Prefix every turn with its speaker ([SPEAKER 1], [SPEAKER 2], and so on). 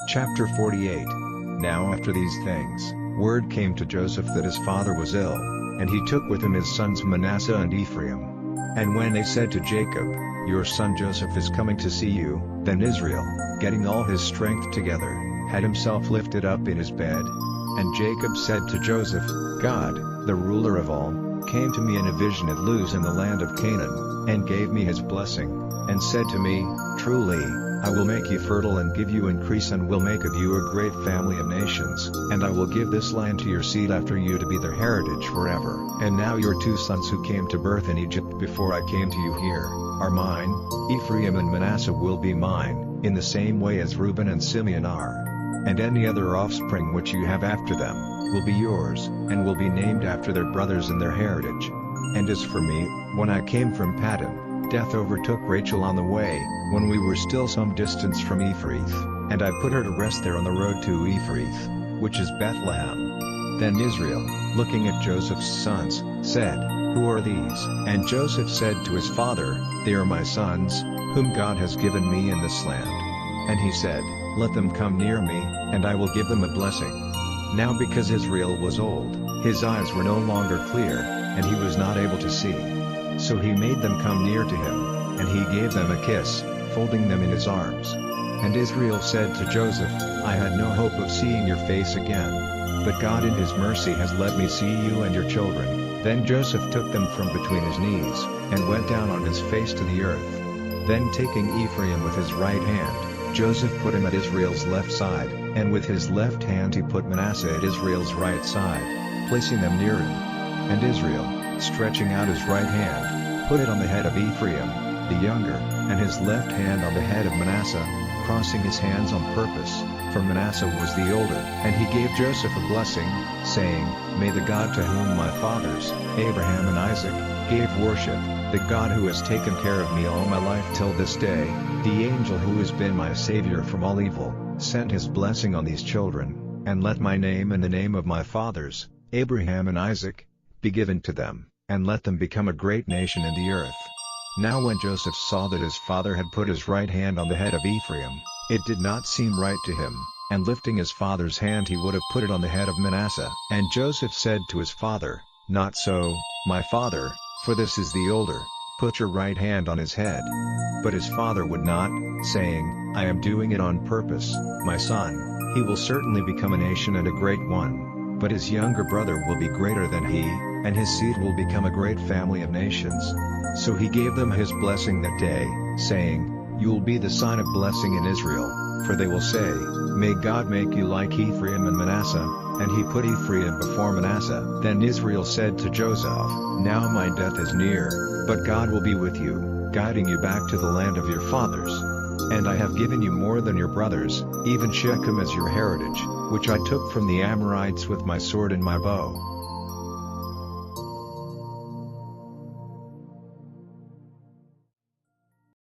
[SPEAKER 1] Chapter 48. Now after these things, word came to Joseph that his father was ill, and he took with him his sons Manasseh and Ephraim. And when they said to Jacob, "Your son Joseph is coming to see you," then Israel, getting all his strength together, had himself lifted up in his bed. And Jacob said to Joseph, "God, the ruler of all, came to me in a vision at Luz in the land of Canaan, and gave me his blessing, and said to me, Truly, I will make you fertile and give you increase and will make of you a great family of nations, and I will give this land to your seed after you to be their heritage forever. And now your two sons who came to birth in Egypt before I came to you here, are mine. Ephraim and Manasseh will be mine, in the same way as Reuben and Simeon are. And any other offspring which you have after them, will be yours, and will be named after their brothers in their heritage. And as for me, when I came from Paddan, death overtook Rachel on the way, when we were still some distance from Ephrath, and I put her to rest there on the road to Ephrath, which is Bethlehem." Then Israel, looking at Joseph's sons, said, "Who are these?" And Joseph said to his father, "They are my sons, whom God has given me in this land." And he said, "Let them come near me, and I will give them a blessing." Now because Israel was old, his eyes were no longer clear, and he was not able to see. So he made them come near to him, and he gave them a kiss, folding them in his arms. And Israel said to Joseph, "I had no hope of seeing your face again. But God in his mercy has let me see you and your children." Then Joseph took them from between his knees, and went down on his face to the earth. Then taking Ephraim with his right hand, Joseph put him at Israel's left side, and with his left hand he put Manasseh at Israel's right side, placing them near him. And Israel, stretching out his right hand, put it on the head of Ephraim, the younger, and his left hand on the head of Manasseh, crossing his hands on purpose, for Manasseh was the older. And he gave Joseph a blessing, saying, "May the God to whom my fathers, Abraham and Isaac, gave worship, the God who has taken care of me all my life till this day, the angel who has been my Savior from all evil, send his blessing on these children, and let my name and the name of my fathers, Abraham and Isaac, be given to them, and let them become a great nation in the earth." Now when Joseph saw that his father had put his right hand on the head of Ephraim, it did not seem right to him, and lifting his father's hand he would have put it on the head of Manasseh. And Joseph said to his father, "Not so, my father, for this is the older, put your right hand on his head." But his father would not, saying, "I am doing it on purpose, my son, he will certainly become a nation and a great one, but his younger brother will be greater than he, and his seed will become a great family of nations." So he gave them his blessing that day, saying, "You will be the sign of blessing in Israel, for they will say, May God make you like Ephraim and Manasseh," and he put Ephraim before Manasseh. Then Israel said to Joseph, "Now my death is near, but God will be with you, guiding you back to the land of your fathers. And I have given you more than your brothers, even Shechem as your heritage, which I took from the Amorites with my sword and my bow.